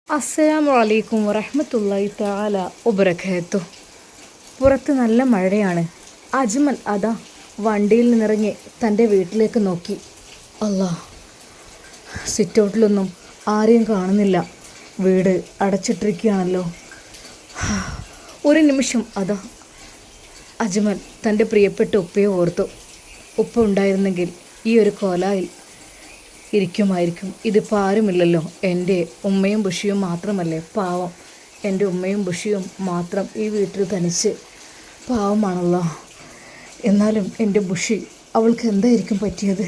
അസ്സലാമു അലൈക്കും വറഹ്മത്തുള്ളാഹി തആല വബറകാതുഹു. പുറത്ത് നല്ല മഴയാണ്. അജ്മൽ അതാ വണ്ടിയിൽ നിന്നിറങ്ങി തൻ്റെ വീട്ടിലേക്ക് നോക്കി. അല്ലാ, സിറ്റൗട്ടിലൊന്നും ആരെയും കാണുന്നില്ല. വീട് അടച്ചിട്ടിരിക്കുകയാണല്ലോ. ഒരു നിമിഷം അതാ അജ്മൽ തൻ്റെ പ്രിയപ്പെട്ട ഉപ്പയെ ഓർത്തു. ഉപ്പ ഉണ്ടായിരുന്നെങ്കിൽ ഈ ഒരു കോലായിൽ ഇരിക്കുമായിരിക്കും. ഇതിപ്പോൾ ആരുമില്ലല്ലോ. എൻ്റെ ഉമ്മയും ബുഷിയും മാത്രമല്ലേ. പാവം, എൻ്റെ ഉമ്മയും ബുഷിയും മാത്രം ഈ വീട്ടിൽ തനിച്ച്. പാവമാണല്ലോ. എന്നാലും എൻ്റെ ബുഷി, അവൾക്ക് എന്തായിരിക്കും പറ്റിയത്?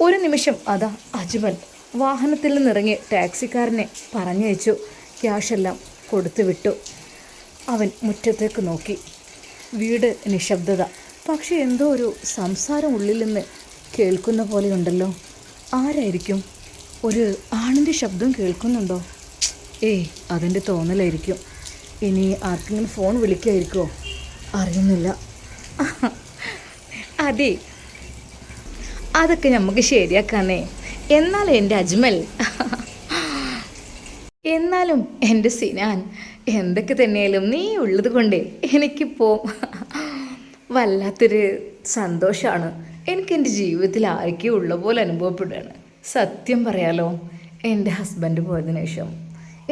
ഒരു നിമിഷം അതാ അജ്മൽ വാഹനത്തിൽ നിന്നിറങ്ങി ടാക്സിക്കാരനെ പറഞ്ഞയച്ചു. ക്യാഷെല്ലാം കൊടുത്തു വിട്ടു. അവൻ മുറ്റത്തേക്ക് നോക്കി. വീട് നിശബ്ദത. പക്ഷെ എന്തോ ഒരു സംസാരം ഉള്ളിൽ നിന്ന് കേൾക്കുന്ന പോലെയുണ്ടല്ലോ. ആരായിരിക്കും? ഒരു ആണിൻ്റെ ശബ്ദം കേൾക്കുന്നുണ്ടോ? ഏയ്, അതെൻ്റെ തോന്നലായിരിക്കും. ഇനി ആർക്കെങ്കിലും ഫോൺ വിളിക്കായിരിക്കുമോ? അറിയുന്നില്ല. അതെ, അതൊക്കെ നമുക്ക് ശരിയാക്കാന്നേ. എന്നാലും എൻ്റെ അജ്മൽ, എന്നാലും എൻ്റെ സിനാൻ, എന്തൊക്കെ തന്നെയാലും നീ ഉള്ളത് കൊണ്ട് എനിക്കിപ്പോൾ വല്ലാത്തൊരു സന്തോഷമാണ്. എനിക്കെൻ്റെ ജീവിതത്തിൽ ആരൊക്കെയോ ഉള്ള പോലെ അനുഭവപ്പെടുകയാണ്. സത്യം പറയാലോ, എൻ്റെ ഹസ്ബൻഡ് പോയതിനു ശേഷം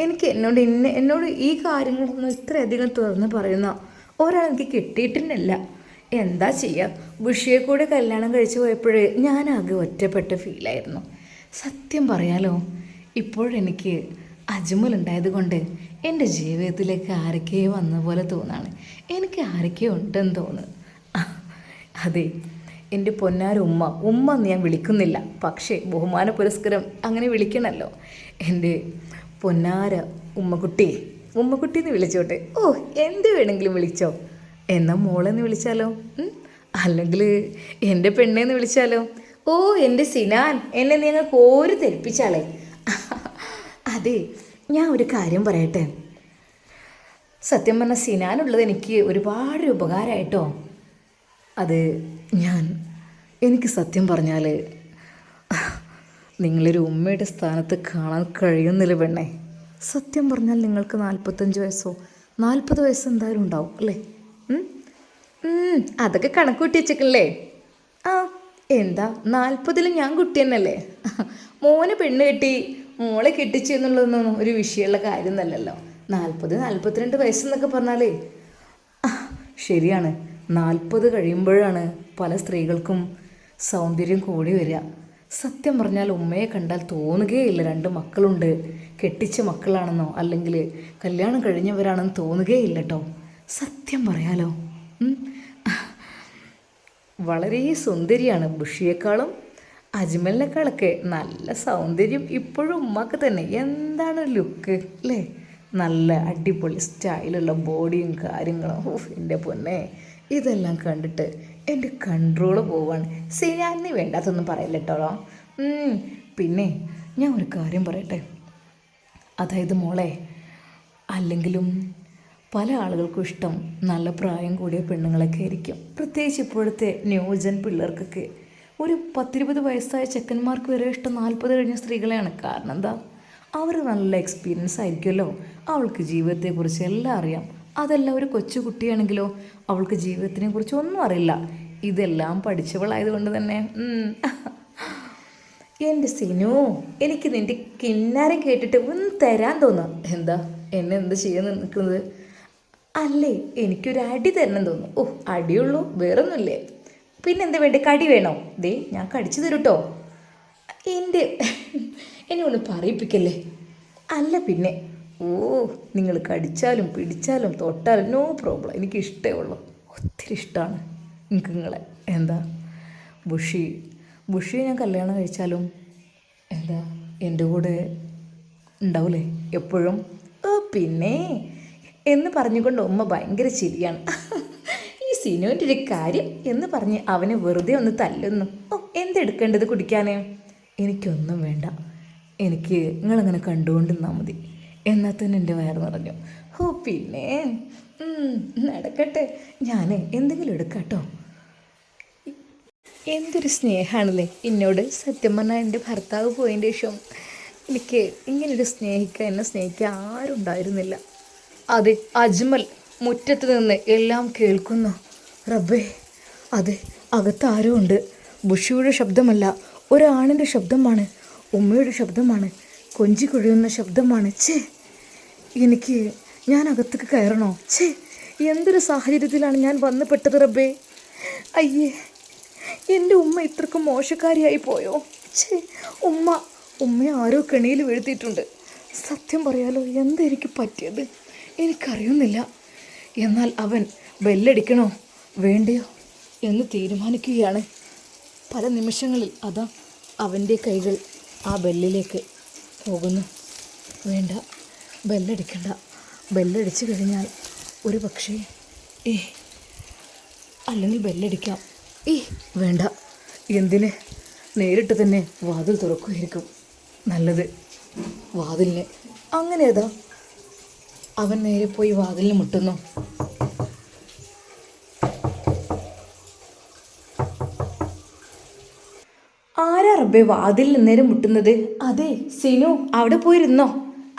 എനിക്ക് എന്നോട് ഈ കാര്യങ്ങളൊന്നും ഇത്രയധികം തുറന്ന് പറയുന്ന ഒരാൾ എനിക്ക് കിട്ടിയിട്ടില്ല. എന്താ ചെയ്യുക, ബുഷിയെ കൂടെ കല്യാണം കഴിച്ച് പോയപ്പോഴേ ഞാനാകെ ഒറ്റപ്പെട്ട ഫീലായിരുന്നു. സത്യം പറയാലോ, ഇപ്പോഴെനിക്ക് അജ്മൽ ഉണ്ടായത് കൊണ്ട് എൻ്റെ ജീവിതത്തിലേക്ക് ആരൊക്കെയോ വന്ന പോലെ തോന്നാണ്. എനിക്ക് ആരൊക്കെയോ ഉണ്ടെന്ന് തോന്നുന്നു. അതെ, എൻ്റെ പൊന്നാര ഉമ്മ എന്ന് ഞാൻ വിളിക്കുന്നില്ല. പക്ഷേ ബഹുമാന പുരസ്കരം അങ്ങനെ വിളിക്കണമല്ലോ. എൻ്റെ പൊന്നാര ഉമ്മക്കുട്ടി എന്ന് വിളിച്ചോട്ടെ. ഓ, എന്ത് വേണമെങ്കിലും വിളിച്ചോ. എന്നാൽ മോളെന്ന് വിളിച്ചാലോ? അല്ലെങ്കിൽ എൻ്റെ പെണ്ണേന്ന് വിളിച്ചാലോ? ഓ, എൻ്റെ സിനാൻ, എന്നെ നിങ്ങൾ കോരി തെരിപ്പിച്ചാളേ. അതെ, ഞാൻ ഒരു കാര്യം പറയട്ടെ. സത്യം പറഞ്ഞാൽ സിനാനുള്ളത് എനിക്ക് ഒരുപാട് ഉപകാരമായിട്ടോ. അത് എനിക്ക് സത്യം പറഞ്ഞാൽ നിങ്ങളൊരു ഉമ്മയുടെ സ്ഥാനത്ത് കാണാൻ കഴിയുന്നില്ല പെണ്ണേ. സത്യം പറഞ്ഞാൽ നിങ്ങൾക്ക് 45 വയസ്സോ 40 വയസ്സോ എന്തായാലും ഉണ്ടാവും അല്ലേ? അതൊക്കെ കണക്ക് കൂട്ടി വെച്ചേക്കല്ലേ? ആ, എന്താ 40-ലും ഞാൻ കുട്ടി തന്നെയല്ലേ. മോന് പെണ്ണ് കെട്ടി മോളെ കെട്ടിച്ചു എന്നുള്ളതൊന്നും ഒരു വിഷയമുള്ള കാര്യമൊന്നുമല്ലല്ലോ. 40-42 വയസ്സെന്നൊക്കെ പറഞ്ഞാലേ ശരിയാണ്. 40 കഴിയുമ്പോഴാണ് പല സ്ത്രീകൾക്കും സൗന്ദര്യം കൂടി വരിക. സത്യം പറഞ്ഞാൽ ഉമ്മയെ കണ്ടാൽ തോന്നുകയില്ല 2 മക്കളുണ്ട്, കെട്ടിച്ച മക്കളാണെന്നോ അല്ലെങ്കിൽ കല്യാണം കഴിഞ്ഞവരാണെന്ന് തോന്നുകയില്ല കേട്ടോ. സത്യം പറയാലോ, വളരെ സുന്ദരിയാണ്. ബുഷിയേക്കാളും അജ്മലിനേക്കാളൊക്കെ നല്ല സൗന്ദര്യം ഇപ്പോഴും ഉമ്മക്ക് തന്നെ. എന്താണ് ലുക്ക് അല്ലേ? നല്ല അടിപൊളി സ്റ്റൈലുള്ള ബോഡിയും കാര്യങ്ങളും. എൻ്റെ പൊന്നെ, ഇതെല്ലാം കണ്ടിട്ട് എൻ്റെ കൺട്രോള് പോവാണ്. സിനാന് വേണ്ടാത്തൊന്നും പറയില്ല കേട്ടോ. പിന്നെ ഞാൻ ഒരു കാര്യം പറയട്ടെ. അതായത് മോളെ, അല്ലെങ്കിലും പല ആളുകൾക്കും ഇഷ്ടം നല്ല പ്രായം കൂടിയ പെണ്ണുങ്ങളൊക്കെ ആയിരിക്കും. പ്രത്യേകിച്ച് ഇപ്പോഴത്തെ ന്യൂജൻ പിള്ളേർക്കൊക്കെ ഒരു 10-20 വയസ്സായ ചെക്കന്മാർക്ക് വരെ ഇഷ്ടം 40 കഴിഞ്ഞ സ്ത്രീകളെയാണ്. കാരണം എന്താ? അവർ നല്ല എക്സ്പീരിയൻസ് ആയിരിക്കുമല്ലോ. അവൾക്ക് ജീവിതത്തെക്കുറിച്ച് എല്ലാം അറിയാം. അതല്ല, ഒരു കൊച്ചു കുട്ടിയാണെങ്കിലോ അവൾക്ക് ജീവിതത്തിനെ കുറിച്ച് ഒന്നും അറിയില്ല. ഇതെല്ലാം പഠിച്ചവളായതുകൊണ്ട് തന്നെ എൻ്റെ സിനു, എനിക്ക് നിൻ്റെ കിന്നാരം കേട്ടിട്ട് ഒന്ന് തരാൻ തോന്നാം. എന്താ എന്നെ എന്ത് ചെയ്യാൻ നിൽക്കുന്നത്? അല്ലേ, എനിക്കൊരു അടി തരണം തോന്നും. ഓ, അടിയുള്ളൂ, വേറൊന്നുമില്ലേ? പിന്നെന്താ വേണ്ടേ? കടി വേണോ? ദേ, ഞാൻ കടിച്ചു തരും കേട്ടോ. എന്നെ ഒന്ന് പറയിപ്പിക്കല്ലേ. അല്ല പിന്നെ, ഓ, നിങ്ങൾ കടിച്ചാലും പിടിച്ചാലും തൊട്ടാലും നോ പ്രോബ്ലം. എനിക്ക് ഇഷ്ടമേ ഉള്ളൂ. ഒത്തിരി ഇഷ്ടമാണ് എനിക്ക് നിങ്ങളെ. എന്താ ബുഷിയെ ഞാൻ കല്യാണം കഴിച്ചാലും എന്താ എൻ്റെ കൂടെ ഉണ്ടാവില്ലേ എപ്പോഴും? ഓ പിന്നെ എന്ന് പറഞ്ഞുകൊണ്ട് ഉമ്മ ഭയങ്കര ചിരിയാണ്. ഈ സിനുവിൻ്റെ ഒരു കാര്യം എന്ന് പറഞ്ഞ് അവനെ വെറുതെ ഒന്ന് തല്ലുന്നു. ഓ, എന്തെടുക്കേണ്ടത് കുടിക്കാനേ? എനിക്കൊന്നും വേണ്ട. എനിക്ക് നിങ്ങളങ്ങനെ കണ്ടുകൊണ്ടിരുന്നാൽ മതി. എന്നാൽ തന്നെ എൻ്റെ വയറ് നിറഞ്ഞു. ഓ പിന്നെ നടക്കട്ടെ, ഞാൻ എന്തെങ്കിലും എടുക്കാം കേട്ടോ. എന്തൊരു സ്നേഹമാണല്ലേ എന്നോട്. സത്യം പറഞ്ഞാൽ എൻ്റെ ഭർത്താവ് പോയതിൻ്റെ ശേഷം എനിക്ക് ഇങ്ങനൊരു എന്നെ സ്നേഹിക്കാൻ ആരും ഉണ്ടായിരുന്നില്ല. അതെ, അജ്മൽ മുറ്റത്ത് നിന്ന് എല്ലാം കേൾക്കുന്നു. റബ്ബേ, അതെ, അകത്ത് ആരോ ഉണ്ട്. ബുഷിയുടെ ശബ്ദമല്ല, ഒരാണിൻ്റെ ശബ്ദമാണ്, ഉമ്മയുടെ ശബ്ദമാണ്, കൊഞ്ചി കുഴയുന്ന ശബ്ദമാണ്. എനിക്ക് ഞാൻ അകത്തേക്ക് കയറണോ? എന്തൊരു സാഹചര്യത്തിലാണ് ഞാൻ വന്നു പെട്ടത് റബ്ബേ. അയ്യേ, എൻ്റെ ഉമ്മ ഇത്രക്കും മോശക്കാരിയായി പോയോ? ഉമ്മയെ ആരോ കെണിയിൽ വീഴ്ത്തിയിട്ടുണ്ട്. സത്യം പറയാലോ, എന്താ എനിക്ക് പറ്റിയത് എനിക്കറിയുന്നില്ല. എന്നാൽ അവൻ ബെല്ലടിക്കണോ വേണ്ടയോ എന്ന് തീരുമാനിക്കുകയാണ്. പല നിമിഷങ്ങളിൽ അതാ അവൻ്റെ കൈകൾ ആ ബെല്ലിലേക്ക് പോകുന്നു. വേണ്ട, ബെല്ലടിക്കണ്ട. ബെല്ലടിച്ചു കഴിഞ്ഞാൽ ഒരു പക്ഷേ അല്ലെങ്കിൽ ബെല്ലടിക്കാം. വേണ്ട, എന്തിന്, നേരിട്ട് തന്നെ വാതിൽ തുറക്കുമായിരിക്കും നല്ലത്. വാതിലിന് അങ്ങനെ ഏതാ അവൻ നേരെ പോയി വാതിലിന് മുട്ടുന്നു. ആരാ റബ്ബേ വാതിലിൽ നേരം മുട്ടുന്നത്? അതെ സിനു, അവിടെ പോയിരുന്നോ?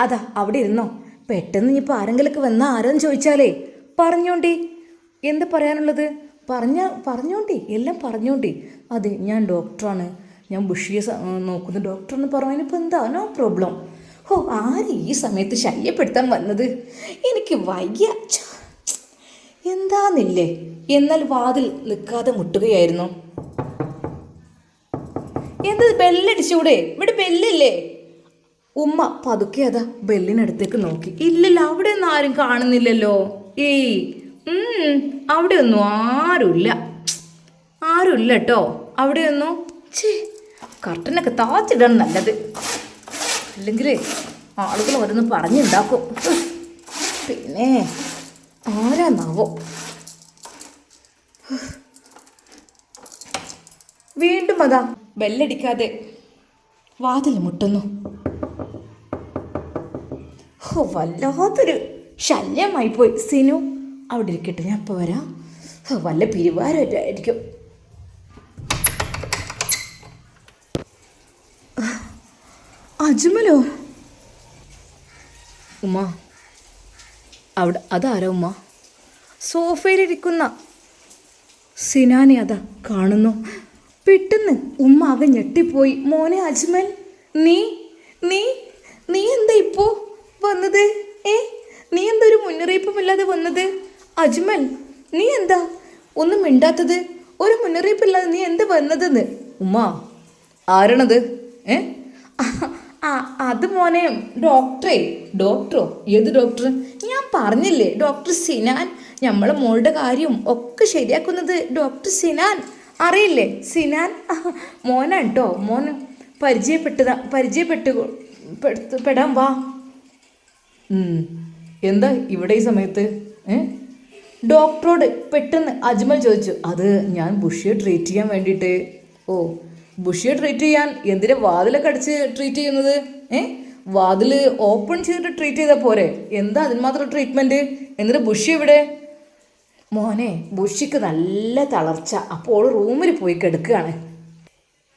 അതാ അവിടെ ഇരുന്നോ. പെട്ടെന്ന് ഇനിയിപ്പോൾ ആരെങ്കിലൊക്കെ വന്നാൽ ആരെന്ന് ചോദിച്ചാലേ പറഞ്ഞോണ്ടി. എന്താ പറയാനുള്ളത്? പറഞ്ഞോണ്ടി, എല്ലാം പറഞ്ഞോണ്ടി. അതെ, ഞാൻ ഡോക്ടറാണ്, ഞാൻ ബുഷിയെ നോക്കുന്ന ഡോക്ടറെന്ന് പറഞ്ഞപ്പോൾ എന്താ, നോ പ്രോബ്ലം. ആര് ഈ സമയത്ത് ശല്യപ്പെടുത്താൻ വന്നത്? എനിക്ക് വയ്യ, എന്താന്നില്ലേ. എന്നാൽ വാതിൽ നിൽക്കാതെ മുട്ടുകയായിരുന്നു. എന്തത്, ബെല്ലടിച്ചൂടെ? ഇവിടെ ബെല്ലില്ലേ? ഉമ്മ പതുക്കെ അതാ ബെല്ലിനടുത്തേക്ക് നോക്കി. ഇല്ലല്ലോ, അവിടെ ഒന്നും ആരും കാണുന്നില്ലല്ലോ. അവിടെ ഒന്നും ആരുമില്ല കേട്ടോ. അവിടെ ഒന്നും കർട്ടനൊക്കെ താച്ചിടണം നല്ലത്, അല്ലെങ്കിൽ ആളുകൾ ഓരോന്ന് പറഞ്ഞുണ്ടാക്കും. പിന്നെ ആരാന്നാവോ. വീണ്ടും അതാ ബെല്ലടിക്കാതെ വാതിൽ മുട്ടുന്നു. വല്ലാത്തൊരു ശല്യമായിപ്പോയി. സിനു അവിടെ ഇരിക്കട്ടെ, ഞാൻ ഇപ്പോൾ വരാം. വല്ല പിരിവാരായിരിക്കും. അജ്മലോ? ഉമ്മ അവിടെ അതാരാ ഉമ്മ? സോഫയിലിരിക്കുന്ന സിനാനെ അതാ കാണുന്നു. പെട്ടെന്ന് ഉമ്മ ആകെ ഞെട്ടിപ്പോയി. മോനെ അജ്മൽ, നീ നീ നീ എന്താ ഇപ്പോൾ വന്നത്? നീ എന്താ ഒരു മുന്നറിയിപ്പുമില്ലാതെ വന്നത്? അജ്മൽ, നീ എന്താ ഒന്നും മിണ്ടാത്തത്? ഒരു മുന്നറിയിപ്പില്ലാതെ നീ എന്താ വന്നതെന്ന്? ഉമ്മ, ആരാണത്? അത് മോനെ ഡോക്ടറോ? ഏത് ഡോക്ടർ? ഞാൻ പറഞ്ഞില്ലേ, ഡോക്ടർ സിനാൻ. നമ്മളെ മോളുടെ കാര്യം ഒക്കെ ശരിയാക്കുന്നത് ഡോക്ടർ സിനാൻ. അറിയില്ലേ സിനാൻ? മോനാണ് കേട്ടോ. മോന് പരിചയപ്പെടാൻ വാ. എന്താ ഇവിടെ ഈ സമയത്ത്? ഡോക്ടറോട് പെട്ടെന്ന് അജ്മൽ ചോദിച്ചു. അത് ഞാൻ ബുഷിയെ ട്രീറ്റ് ചെയ്യാൻ വേണ്ടിയിട്ട്. ബുഷിയെ ട്രീറ്റ് ചെയ്യാൻ എന്തിനാ വാതിലൊക്കെ അടിച്ച് ട്രീറ്റ് ചെയ്യുന്നത്? വാതിൽ ഓപ്പൺ ചെയ്തിട്ട് ട്രീറ്റ് ചെയ്താൽ പോരെ? എന്താ അതിന് മാത്രം ട്രീറ്റ്മെൻറ്റ്? എന്നിട്ട് ബുഷി ഇവിടെ? മോനെ, ബുഷിക്ക് നല്ല തളർച്ച, അപ്പോൾ റൂമിൽ പോയി കിടക്കുകയാണ്.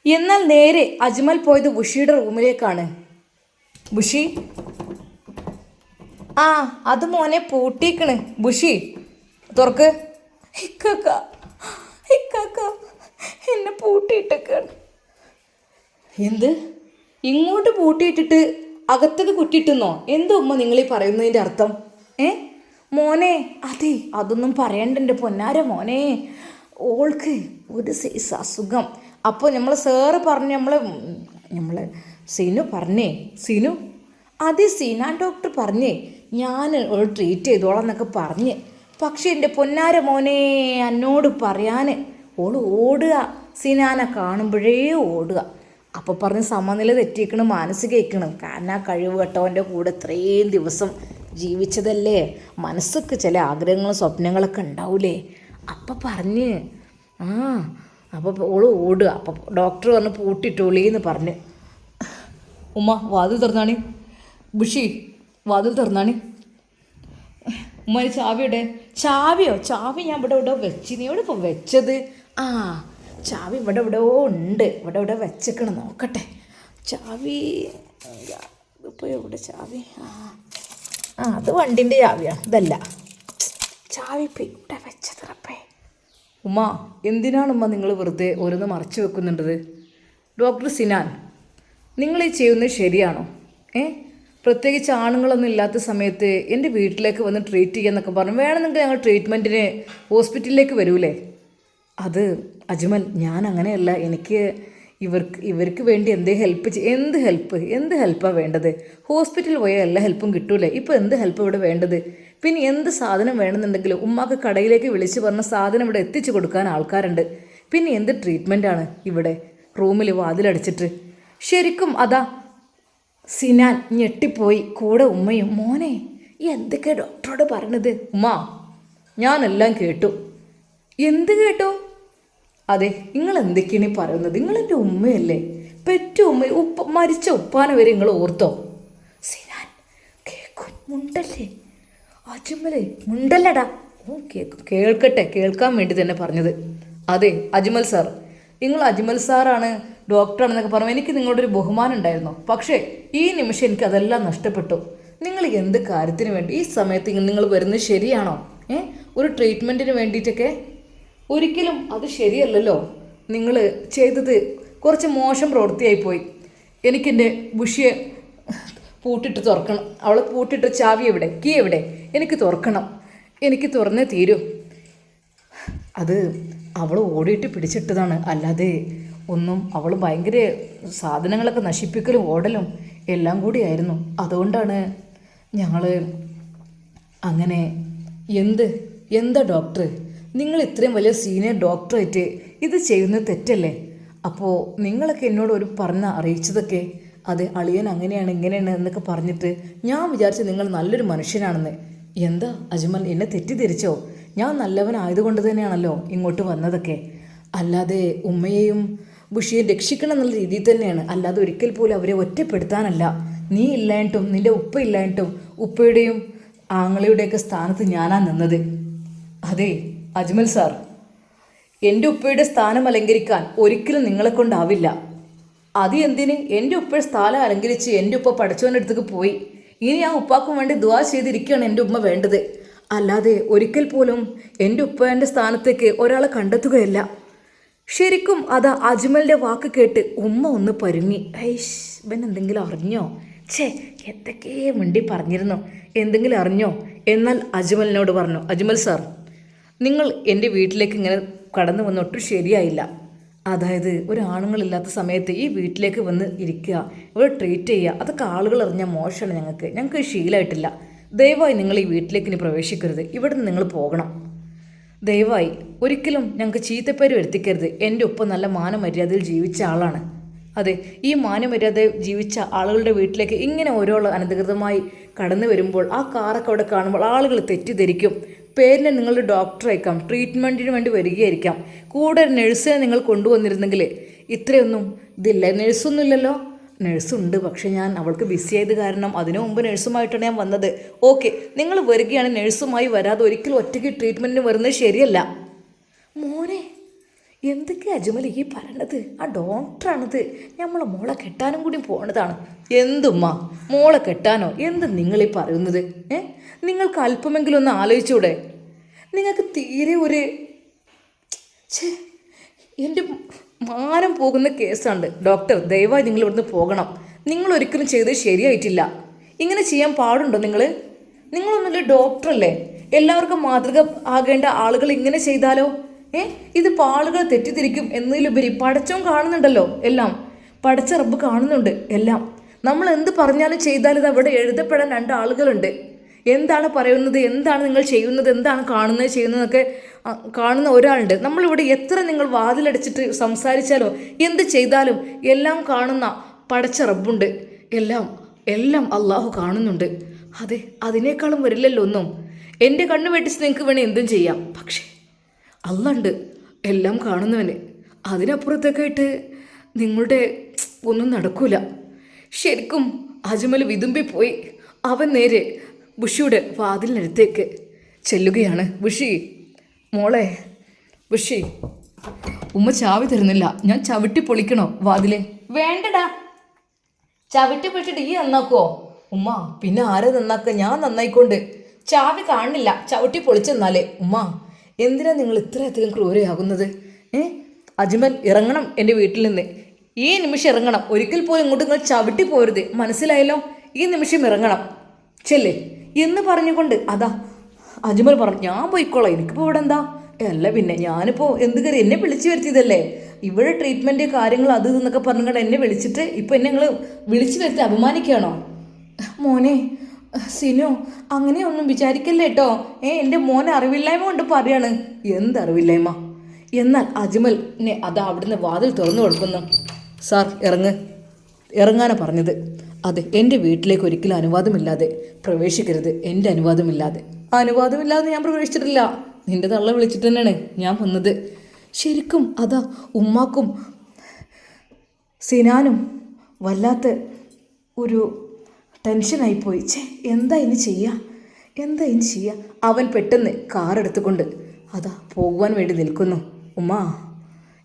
എന്നാൽ നേരെ അജ്മൽ പോയത് ബുഷിയുടെ റൂമിലേക്കാണ്. ബുഷി, അത് മോനെ പൂട്ടിക്കണ്. ബുഷി തുറക്ക്. ഇക്കാക്ക എന്നെ പൂട്ടിയിട്ടേക്കാണ്. എന്ത്? ഇങ്ങോട്ട് പൂട്ടിയിട്ടിട്ട് അകത്തേക്ക് കുറ്റിയിട്ടെന്നോ? എന്താ ഉമ്മ നിങ്ങളീ പറയുന്നതിൻ്റെ അർത്ഥം? മോനെ, അതെ, അതൊന്നും പറയണ്ട എൻ്റെ പൊന്നാര മോനെ. ഓൾക്ക് ഒരു സൈസ് അസുഖം. അപ്പോൾ നമ്മൾ സാറ് പറഞ്ഞ് നമ്മൾ സിനു പറഞ്ഞേ. സിനു? അതെ, സിനാൻ ഡോക്ടർ പറഞ്ഞേ, ഞാൻ ട്രീറ്റ് ചെയ്തോളാം എന്നൊക്കെ പറഞ്ഞ്. പക്ഷെ എൻ്റെ പൊന്നാര മോനെ, എന്നോട് പറയാൻ ഓള് ഓടുക, സിനാനെ കാണുമ്പോഴേ ഓടുക. അപ്പോൾ പറഞ്ഞ് സമനില തെറ്റിക്കണം, മാനസികയിക്കണം. കാരണം ആ കഴിവ് കേട്ടവൻ്റെ കൂടെ ഇത്രയും ദിവസം ജീവിച്ചതല്ലേ, മനസ്സൊക്കെ ചില ആഗ്രഹങ്ങളും സ്വപ്നങ്ങളൊക്കെ ഉണ്ടാവൂലേ. അപ്പം പറഞ്ഞ് അപ്പോൾ ഓള് ഓടുക. അപ്പം ഡോക്ടർ പറഞ്ഞ് പൂട്ടിട്ടോളീന്ന് പറഞ്ഞ്. ഉമ്മ വാതിൽ തുറന്നാണി. ബുഷി വാതിൽ തുറന്നാണി. ഉമ്മ ചാവിയുടെ? ചാവി ഞാൻ ഇവിടെ വെച്ച്. നീ എവിടെ ഇപ്പോൾ വെച്ചത്? ചാവി ഇവിടെ ഉണ്ട്. ഇവിടെ വെച്ചേക്കണം, നോക്കട്ടെ. ചാവി ഇപ്പോൾ എവിടെ ചാവി? അത് വണ്ടിൻ്റെ ചാവിയാണ്, ഇതല്ല. ചാവി ഇപ്പം ഇവിടെ വെച്ചതിറപ്പേ. ഉമ്മ, എന്തിനാണ് ഉമ്മ നിങ്ങൾ വെറുതെ ഓരോന്ന് മറച്ചു വെക്കുന്നുണ്ടത്? ഡോക്ടർ സിനാൻ, നിങ്ങൾ ഈ ചെയ്യുന്നത് ശരിയാണോ? പ്രത്യേകിച്ച് ആണുങ്ങളൊന്നും ഇല്ലാത്ത സമയത്ത് എൻ്റെ വീട്ടിലേക്ക് വന്ന് ട്രീറ്റ് ചെയ്യാന്നൊക്കെ പറഞ്ഞു. വേണമെന്നെങ്കിൽ ഞങ്ങൾ ട്രീറ്റ്മെൻറ്റിന് ഹോസ്പിറ്റലിലേക്ക് വരൂലേ? അത് അജ്മൽ, ഞാൻ അങ്ങനെയല്ല. എനിക്ക് ഇവർക്ക് വേണ്ടി എന്ത് ഹെൽപ്പാണ് വേണ്ടത്? ഹോസ്പിറ്റലിൽ പോയാൽ എല്ലാ ഹെൽപ്പും കിട്ടൂലേ? ഇപ്പോൾ എന്ത് ഹെൽപ്പ് ഇവിടെ വേണ്ടത്? പിന്നെ എന്ത് സാധനം വേണമെന്നുണ്ടെങ്കിലും ഉമ്മാക്ക് കടയിലേക്ക് വിളിച്ച് പറഞ്ഞ സാധനം ഇവിടെ എത്തിച്ചു കൊടുക്കാൻ ആൾക്കാരുണ്ട്. പിന്നെ എന്ത് ട്രീറ്റ്മെൻറ്റാണ് ഇവിടെ റൂമിൽ വാതിലടച്ചിട്ട്? ശരിക്കും അതാ സിനാൻ ഞെട്ടിപ്പോയി. കൂടെ ഉമ്മയും. മോനെ, എന്തൊക്കെ ഡോക്ടറോട് പറഞ്ഞത്? ഉമ്മ, ഞാനെല്ലാം കേട്ടു. എന്ത് കേട്ടോ? അതെ, നിങ്ങൾ എന്തൊക്കെയാണ് പറയുന്നത്? നിങ്ങളെൻ്റെ ഉമ്മയല്ലേ, പെറ്റ ഉമ്മ. മരിച്ച ഉപ്പാനെ വരെ നിങ്ങൾ ഓർത്തോ? സിനാൻ കേൾക്കും. മുണ്ടല്ലേ അജ്മലേ, മുണ്ടല്ലടാ. കേൾക്കും, കേൾക്കാൻ വേണ്ടി തന്നെ പറഞ്ഞത്. അതെ അജ്മൽ സാർ, നിങ്ങൾ അജ്മൽ സാറാണ്, ഡോക്ടറാണെന്നൊക്കെ പറഞ്ഞു എനിക്ക് നിങ്ങളുടെ ഒരു ബഹുമാനം ഉണ്ടായിരുന്നു. പക്ഷേ ഈ നിമിഷം എനിക്ക് അതെല്ലാം നഷ്ടപ്പെട്ടു. നിങ്ങൾ എന്ത് കാര്യത്തിന് വേണ്ടി ഈ സമയത്ത് നിങ്ങൾ വരുന്നത് ശരിയാണോ? ഒരു ട്രീറ്റ്മെൻറ്റിന് വേണ്ടിയിട്ടൊക്കെ? ഒരിക്കലും അത് ശരിയല്ലല്ലോ. നിങ്ങൾ ചെയ്തത് കുറച്ച് മോശം പ്രവൃത്തിയായിപ്പോയി. എനിക്കെൻ്റെ ബുഷിയെ പൂട്ടിട്ട് തുറക്കണം. അവളെ പൂട്ടിട്ട് ചാവി എവിടെ, കീ എവിടെ? എനിക്ക് തുറക്കണം. എനിക്ക് തുറന്നേ തീരൂ. അത് അവൾ ഓടിയിട്ട് പിടിച്ചിട്ടതാണ്, അല്ലാതെ ഒന്നും. അവൾ ഭയങ്കര സാധനങ്ങളൊക്കെ നശിപ്പിക്കലും ഓടലും എല്ലാം കൂടിയായിരുന്നു. അതുകൊണ്ടാണ് ഞങ്ങൾ അങ്ങനെ. എന്താ ഡോക്ടർ, നിങ്ങൾ ഇത്രയും വലിയ സീനിയർ ഡോക്ടറായിട്ട് ഇത് ചെയ്യുന്നത് തെറ്റല്ലേ? അപ്പോൾ നിങ്ങളൊക്കെ എന്നോട് ഒരു അറിയിച്ചതൊക്കെ അത് അളിയൻ അങ്ങനെയാണ് ഇങ്ങനെയാണ് എന്നൊക്കെ പറഞ്ഞിട്ട് ഞാൻ വിചാരിച്ചു നിങ്ങൾ നല്ലൊരു മനുഷ്യനാണെന്ന്. എന്താ അജ്മൽ, എന്നെ തെറ്റിദ്ധരിച്ചോ? ഞാൻ നല്ലവനായതുകൊണ്ട് തന്നെയാണല്ലോ ഇങ്ങോട്ട് വന്നതൊക്കെ. അല്ലാതെ ഉമ്മയെയും ബുഷിയെയും രക്ഷിക്കണം എന്നുള്ള രീതിയിൽ തന്നെയാണ്, അല്ലാതെ ഒരിക്കൽ പോലും അവരെ ഒറ്റപ്പെടുത്താനല്ല. നീ ഇല്ലായിട്ടും നിൻ്റെ ഉപ്പ ഇല്ലായിട്ടും ഉപ്പയുടെയും ആങ്ങളയുടെയൊക്കെ സ്ഥാനത്ത് ഞാനാ നിന്നത്. അതെ അജ്മൽ സാർ, എൻ്റെ ഉപ്പയുടെ സ്ഥാനം അലങ്കരിക്കാൻ ഒരിക്കലും നിങ്ങളെ കൊണ്ടാവില്ല. അത് എന്തിന്? എൻ്റെ ഉപ്പയുടെ സ്ഥാനം അലങ്കരിച്ച് എൻ്റെ ഉപ്പ പഠിച്ചവൻ്റെ അടുത്തേക്ക് പോയി. ഇനി ആ ഉപ്പാക്കും വേണ്ടി ദുആ ചെയ്തിരിക്കുകയാണ് എൻ്റെ ഉമ്മ വേണ്ടത്. അല്ലാതെ ഒരിക്കൽ പോലും എൻ്റെ ഉപ്പേൻ്റെ സ്ഥാനത്തേക്ക് ഒരാളെ കണ്ടെത്തുകയല്ല. ശരിക്കും അതാ അജ്മലിൻ്റെ വാക്ക് കേട്ട് ഉമ്മ ഒന്ന് പരുങ്ങി. ഇവൻ എന്തെങ്കിലും അറിഞ്ഞോ? എന്തൊക്കെ മിണ്ടി പറഞ്ഞിരുന്നോ? എന്തെങ്കിലും അറിഞ്ഞോ? എന്നാൽ അജ്മലിനോട് പറഞ്ഞു, അജ്മൽ സാർ, നിങ്ങൾ എൻ്റെ വീട്ടിലേക്ക് ഇങ്ങനെ കടന്നു വന്ന് ഒട്ടും ശരിയായില്ല. അതായത് ഒരു ആണുങ്ങളില്ലാത്ത സമയത്ത് ഈ വീട്ടിലേക്ക് വന്ന് ഇരിക്കുക, ഇവിടെ ട്രീറ്റ് ചെയ്യുക, അതൊക്കെ ആളുകൾ അറിഞ്ഞാൽ മോശമാണ്. ഞങ്ങൾക്ക് ശീലമായിട്ടില്ല. ദയവായി നിങ്ങൾ ഈ വീട്ടിലേക്ക് ഇനി പ്രവേശിക്കരുത്. ഇവിടെ നിന്ന് നിങ്ങൾ പോകണം. ദയവായി ഒരിക്കലും ഞങ്ങൾക്ക് ചീത്തപ്പേര് വരുത്തിക്കരുത്. എൻ്റെ ഒപ്പം നല്ല മാനമര്യാദയിൽ ജീവിച്ച ആളാണ്. അതെ, ഈ മാനമര്യാദ ജീവിച്ച ആളുകളുടെ വീട്ടിലേക്ക് ഇങ്ങനെ ഓരോ അനധികൃതമായി കടന്നു വരുമ്പോൾ ആ കാറൊക്കെ അവിടെ കാണുമ്പോൾ ആളുകൾ തെറ്റിദ്ധരിക്കും. പേരിനെ നിങ്ങൾ ഡോക്ടറായിരിക്കാം, ട്രീറ്റ്മെൻറ്റിന് വേണ്ടി വരികയായിരിക്കാം. കൂടെ നഴ്സിനെ നിങ്ങൾ കൊണ്ടുവന്നിരുന്നെങ്കിൽ ഇത്രയൊന്നും ഇതില്ല. നഴ്സൊന്നുമില്ലല്ലോ. നഴ്സുണ്ട്, പക്ഷേ ഞാൻ അവൾക്ക് ബിസി ആയത് കാരണം അതിനു മുമ്പ് നഴ്സുമായിട്ടാണ് ഞാൻ വന്നത്. ഓക്കെ, നിങ്ങൾ വരികയാണ്, നഴ്സുമായി വരാതെ ഒരിക്കലും ഒറ്റയ്ക്ക് ട്രീറ്റ്മെൻറ്റിന് വരുന്നത് ശരിയല്ല. മോനെ, എന്തൊക്കെ അജ്മൽ ഈ പറയണത്? ആ ഡോക്ടറാണത്. നമ്മളെ മോളെ കെട്ടാനും കൂടി പോണതാണ്. എന്തുമ്മ മോളെ കെട്ടാനോ? എന്ത് നിങ്ങളീ പറയുന്നത്? നിങ്ങൾക്ക് അല്പമെങ്കിലും ഒന്ന് ആലോചിച്ചൂടെ? നിങ്ങൾക്ക് തീരെ ഒരു എൻ്റെ മാനം പോകുന്ന കേസാണ്. ഡോക്ടർ, ദയവായി നിങ്ങൾ ഇവിടുന്ന് പോകണം. നിങ്ങൾ ഒരിക്കലും ചെയ്തത് ശരിയായിട്ടില്ല. ഇങ്ങനെ ചെയ്യാൻ പാടുണ്ടോ? നിങ്ങളൊന്നുമില്ല ഡോക്ടറല്ലേ? എല്ലാവർക്കും മാതൃക ആകേണ്ട ആളുകൾ ഇങ്ങനെ ചെയ്താലോ? ഇതിപ്പോൾ ആളുകൾ തെറ്റിദ്ധരിക്കും എന്നതിലുപരി പടച്ചോൻ കാണുന്നുണ്ടല്ലോ എല്ലാം. പടച്ച റബ്ബ് കാണുന്നുണ്ട് എല്ലാം. നമ്മൾ എന്ത് പറഞ്ഞാലും ചെയ്താലും ഇത് അവിടെ എഴുതപ്പെടാൻ 2 ആളുകളുണ്ട്. എന്താണ് പറയുന്നത്, എന്താണ് നിങ്ങൾ ചെയ്യുന്നത്, എന്താണ് കാണുന്നത് ചെയ്യുന്നതൊക്കെ കാണുന്ന ഒരാളുണ്ട്. നമ്മളിവിടെ എത്ര നിങ്ങൾ വാതിലടച്ചിട്ട് സംസാരിച്ചാലോ എന്ത് ചെയ്താലും എല്ലാം കാണുന്ന പടച്ച റബ്ബുണ്ട്. എല്ലാം അള്ളാഹു കാണുന്നുണ്ട്. അതെ, അതിനേക്കാളും വരില്ലല്ലോ ഒന്നും. എൻ്റെ കണ്ണ് വെട്ടിച്ച് നിങ്ങൾക്ക് വേണേൽ എന്തും ചെയ്യാം. പക്ഷേ അള്ളണ്ട്, എല്ലാം കാണുന്നവന്. അതിനപ്പുറത്തേക്കായിട്ട് നിങ്ങളുടെ ഒന്നും നടക്കൂല. ശരിക്കും അജ്മൽ വിതുമ്പിപ്പോയി. അവൻ നേരെ ബുഷിയുടെ വാതിലിനടുത്തേക്ക് ചെല്ലുകയാണ്. ബുഷി, മോളെ ബുഷി, ഉമ്മ ചാവി തരുന്നില്ല. ഞാൻ ചവിട്ടി പൊളിക്കണോ വാതിലെ? വേണ്ടടാ, ചവിട്ടി പിടിച്ചിട്ട് ഈ നന്നാക്കുവോ? ഉമ്മ പിന്നെ ആരെ നന്നാക്കുക? ഞാൻ നന്നായിക്കൊണ്ട്. ചാവി കാണില്ല, ചവിട്ടി പൊളിച്ചെന്നാലേ. ഉമ്മ എന്തിനാ നിങ്ങൾ ഇത്രയധികം ക്രൂരയാകുന്നത്? അജ്മൽ ഇറങ്ങണം എൻ്റെ വീട്ടിൽ നിന്ന്. ഈ നിമിഷം ഇറങ്ങണം. ഒരിക്കൽ പോലും ഇങ്ങോട്ട് നിങ്ങൾ ചവിട്ടി പോരുത്, മനസ്സിലായല്ലോ? ഈ നിമിഷം ഇറങ്ങണം, ചെല്ലേ എന്ന് പറഞ്ഞുകൊണ്ട് അതാ അജ്മൽ പറഞ്ഞു, ഞാൻ പോയിക്കോളാം, എനിക്കിപ്പോൾ ഇവിടെ എന്താ? അല്ല പിന്നെ ഞാനിപ്പോൾ എന്ത് കയറി? എന്നെ വിളിച്ചു വരുത്തിയതല്ലേ? ഇവിടെ ട്രീറ്റ്മെൻറ്റ് കാര്യങ്ങൾ അത് ഇതെന്നൊക്കെ പറഞ്ഞുകൊണ്ട് എന്നെ വിളിച്ചിട്ട് ഇപ്പം എന്നെ നിങ്ങൾ വിളിച്ചു വരുത്തി അപമാനിക്കുകയാണോ? മോനെ സിനു, അങ്ങനെയൊന്നും വിചാരിക്കല്ലേ കേട്ടോ. എൻ്റെ മോനെ അറിവില്ലായ്മ കൊണ്ട് പറയാണ്. എന്തറിവില്ലായ്മ? എന്നാൽ അജ്മലിനെ അതാ അവിടുന്ന് വാതിൽ തുറന്നു കൊടുക്കുന്നു. സാർ ഇറങ്ങാനാണ് പറഞ്ഞത്. അതെ, എൻ്റെ വീട്ടിലേക്ക് ഒരിക്കലും അനുവാദമില്ലാതെ പ്രവേശിക്കരുത്. എൻ്റെ അനുവാദമില്ലാതെ ഞാൻ പ്രവേശിച്ചിട്ടില്ല. നിൻ്റെ തള്ള വിളിച്ചിട്ട് തന്നെയാണ് ഞാൻ വന്നത്. ശരിക്കും അതാ ഉമ്മാക്കും സിനാനും വല്ലാത്ത ഒരു ടെൻഷനായിപ്പോയി. എന്താ ഇനി ചെയ്യുക? അവൻ പെട്ടെന്ന് കാറെടുത്തുകൊണ്ട് അതാ പോകുവാൻ വേണ്ടി നിൽക്കുന്നു. ഉമ്മ,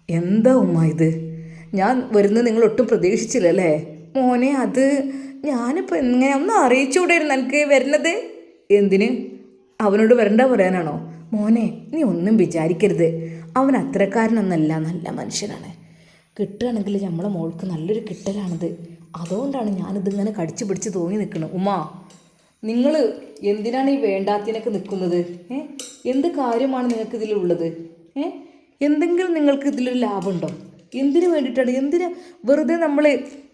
എന്താ ഉമ്മ ഇത്? ഞാൻ വരുന്നത് നിങ്ങൾ ഒട്ടും പ്രതീക്ഷിച്ചില്ലല്ലേ? മോനെ, അത് ഞാനിപ്പോൾ എങ്ങനെ ഒന്ന് അറിയിച്ചുകൂടായിരുന്നു എനിക്ക് വരുന്നത്? എന്തിന്? അവനോട് വരണ്ട പറയാനാണോ? മോനെ, നീ ഒന്നും വിചാരിക്കരുത്. അവൻ അത്രക്കാരനൊന്നല്ല, നല്ല മനുഷ്യനാണ്. കിട്ടുകയാണെങ്കിൽ നമ്മളെ മോൾക്ക് നല്ലൊരു കിട്ടലാണിത്. അതുകൊണ്ടാണ് ഞാനിതിങ്ങനെ കടിച്ചു പിടിച്ച് തൂങ്ങി നിൽക്കുന്നത്. ഉമ്മ, നിങ്ങൾ എന്തിനാണ് ഈ വേണ്ടാത്തിനൊക്കെ നിൽക്കുന്നത്? എന്ത് കാര്യമാണ് നിങ്ങൾക്ക് ഇതിലുള്ളത്? എന്തെങ്കിലും നിങ്ങൾക്ക് ഇതിലൊരു ലാഭമുണ്ടോ? എന്തിനു വേണ്ടിയിട്ടാണ്? വെറുതെ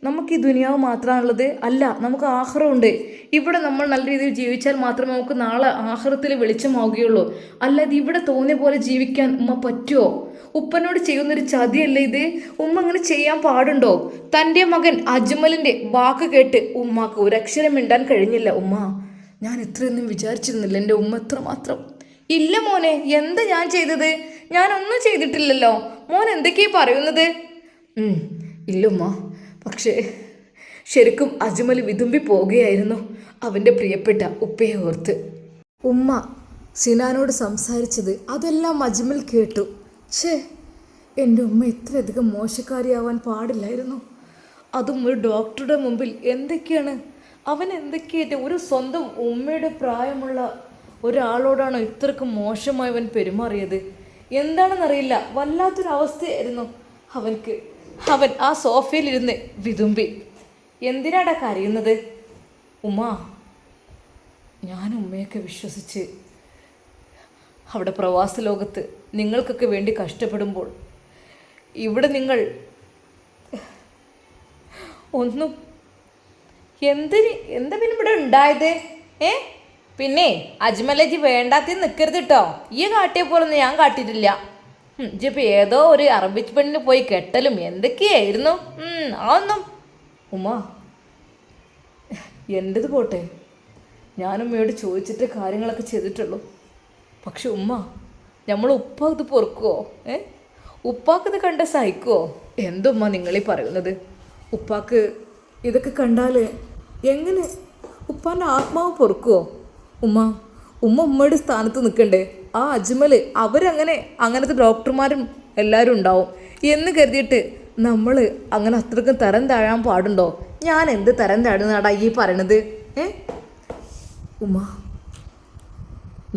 നമുക്ക് ഈ ദുനിയാവ് മാത്രമാണുള്ളത്? അല്ല, നമുക്ക് ആഖിറമുണ്ട്. ഇവിടെ നമ്മൾ നല്ല രീതിയിൽ ജീവിച്ചാൽ മാത്രമേ നമുക്ക് നാളെ ആഖിറത്തിൽ വെളിച്ചമാവുകയുള്ളൂ. അല്ലാതെ ഇവിടെ തോന്നിയ പോലെ ജീവിക്കാൻ ഉമ്മ പറ്റുമോ? ഉപ്പനോട് ചെയ്യുന്നൊരു ചതിയല്ലേ ഇത്? ഉമ്മ അങ്ങനെ ചെയ്യാൻ പാടുണ്ടോ? തൻ്റെ മകൻ അജ്മലിൻ്റെ വാക്ക് കേട്ട് ഉമ്മാക്ക് ഒരക്ഷരം മിണ്ടാൻ കഴിഞ്ഞില്ല. ഉമ്മ, ഞാൻ ഇത്രയൊന്നും വിചാരിച്ചിരുന്നില്ല എൻ്റെ ഉമ്മ എത്രമാത്രം. ഇല്ല മോനെ, എന്താ ഞാൻ ചെയ്തത്? ഞാനൊന്നും ചെയ്തിട്ടില്ലല്ലോ. മോൻ എന്തൊക്കെയാ പറയുന്നത്? ഇല്ലുമ്മ, പക്ഷേ ശരിക്കും അജ്മൽ വിതുമ്പി പോവുകയായിരുന്നു അവൻ്റെ പ്രിയപ്പെട്ട ഉപ്പയെ ഓർത്ത്. ഉമ്മ സിനാനോട് സംസാരിച്ചത് അതെല്ലാം അജ്മൽ കേട്ടു. എൻ്റെ ഉമ്മ ഇത്രയധികം മോശക്കാരിയാവാൻ പാടില്ലായിരുന്നു. അതും ഒരു ഡോക്ടറുടെ മുമ്പിൽ. അവൻ എന്തൊക്കെയായിട്ട് ഒരു സ്വന്തം ഉമ്മയുടെ പ്രായമുള്ള ഒരാളോടാണോ ഇത്രക്കും മോശമായി അവൻ പെരുമാറിയത്? എന്താണെന്നറിയില്ല, വല്ലാത്തൊരവസ്ഥയായിരുന്നു അവൻക്ക്. അവൻ ആ സോഫയിലിരുന്ന് വിതുമ്പി. എന്തിനാടാ കരയുന്നത്? ഉമ്മ, ഞാൻ ഉമ്മയൊക്കെ വിശ്വസിച്ച് അവിടെ പ്രവാസ ലോകത്ത് നിങ്ങൾക്കൊക്കെ വേണ്ടി കഷ്ടപ്പെടുമ്പോൾ ഇവിടെ നിങ്ങൾ ഒന്നും എന്താ പിന്നെ ഇവിടെ ഉണ്ടായത്? പിന്നെ അജ്മലജി വേണ്ടാത്തി നിൽക്കരുത് കേട്ടോ. ഈ കാട്ടിയ പോലൊന്നും ഞാൻ കാട്ടിയിട്ടില്ല. ഇപ്പം ഏതോ ഒരു അറബിച്ച് പെണ്ണിന് പോയി കെട്ടലും എന്തൊക്കെയായിരുന്നു. അതൊന്നും ഉമ്മ, എൻ്റെത് പോട്ടെ, ഞാനുമ്മയോട് ചോദിച്ചിട്ട് കാര്യങ്ങളൊക്കെ ചെയ്തിട്ടുള്ളൂ. പക്ഷെ ഉമ്മ, നമ്മൾ ഉപ്പ ഇത് പൊറുക്കുമോ? ഉപ്പാക്കിത് കണ്ട സഹിക്കുമോ? എന്തുമ്മ നിങ്ങളീ പറയുന്നത്? ഉപ്പാക്ക് ഇതൊക്കെ കണ്ടാൽ എങ്ങനെ ഉപ്പാൻ്റെ ആത്മാവ് പൊറുക്കുമോ? ഉമ്മയുടെ സ്ഥാനത്ത് നിൽക്കണ്ടേ? ആ അജ്മൽ അങ്ങനത്തെ ഡോക്ടർമാരും എല്ലാവരും ഉണ്ടാവും എന്ന് കരുതിയിട്ട് നമ്മൾ അങ്ങനെ അത്രയ്ക്കും തരം താഴാൻ പാടുണ്ടോ? ഞാൻ എന്ത് തരം താഴുന്നാടാ ഈ പറയണത്? ഉമ്മ,